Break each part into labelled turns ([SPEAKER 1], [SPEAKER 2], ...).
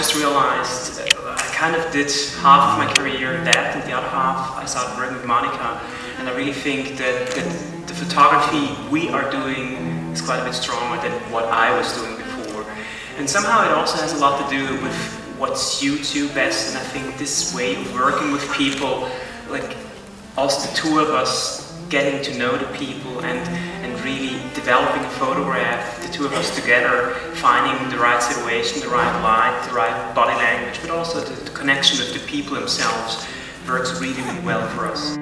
[SPEAKER 1] just realized I kind of did half of my career that, and the other half I started working with Monica. And I really think that the photography we are doing is quite a bit stronger than what I was doing before. And somehow it also has a lot to do with what suits you best. And I think this way of working with people, like also the two of us getting to know the people and really developing a photograph, the two of us together, finding the right situation, the right light, the right body language, but also the connection with the people themselves works really, really well for us.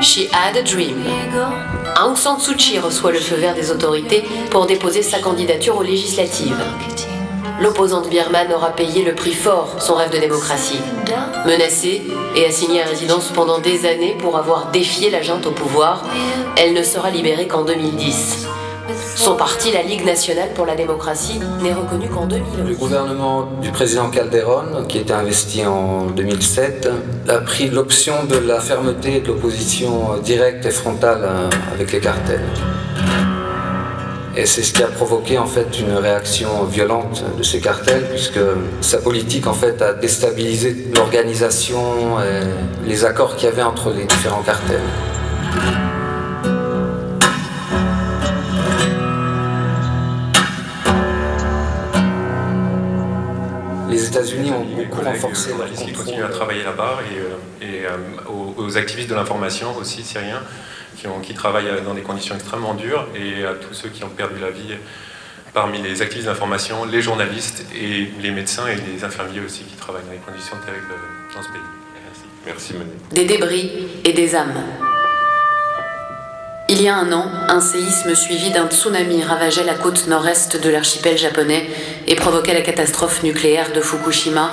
[SPEAKER 2] She had a dream. Aung San Suu Kyi reçoit le feu vert des autorités pour déposer sa candidature aux législatives. l'opposante birmane aura payé le prix fort son rêve de démocratie. Menacée et assignée à résidence pendant des années pour avoir défié la junte au pouvoir, elle ne sera libérée qu'en 2010. Son parti, la Ligue nationale pour la démocratie, n'est reconnu qu'en 2011.
[SPEAKER 3] Le gouvernement du président Calderón, qui était investi en 2007, a pris l'option de la fermeté et de l'opposition directe et frontale avec les cartels. Et c'est ce qui a provoqué en fait une réaction violente de ces cartels, puisque sa politique en fait a déstabilisé l'organisation et les accords qu'il y avait entre les différents cartels. Les États-Unis ont beaucoup renforcé leur contrôle.
[SPEAKER 4] Ils continuent à travailler là-bas et aux activistes de l'information aussi syriens qui travaillent dans des conditions extrêmement dures, et à tous ceux qui ont perdu la vie parmi les activistes d'information, les journalistes et les médecins et les infirmiers aussi qui travaillent dans des conditions terribles dans ce pays. Merci.
[SPEAKER 5] Merci Mané.
[SPEAKER 2] Des débris et des âmes. Il y a un an, un séisme suivi d'un tsunami ravageait la côte nord-est de l'archipel japonais et provoquait la catastrophe nucléaire de Fukushima.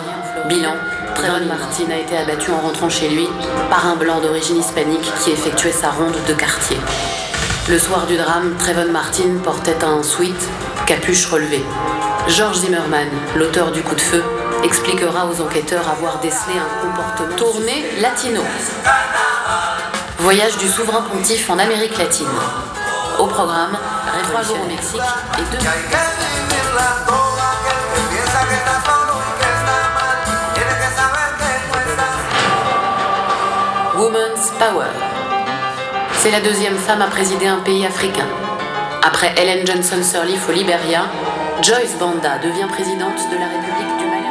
[SPEAKER 2] Bilan, Trayvon Martin a été abattu en rentrant chez lui par un blanc d'origine hispanique qui effectuait sa ronde de quartier. Le soir du drame, Trayvon Martin portait un sweat, capuche relevée. George Zimmerman, l'auteur du coup de feu, expliquera aux enquêteurs avoir décelé un comportement tourné latino. Voyage du souverain pontife en Amérique latine. Au programme, 3 jours au Mexique et 2... Women's Power. C'est la deuxième femme à présider un pays africain. Après Ellen Johnson Sirleaf au Libéria, Joyce Banda devient présidente de la République du Mali.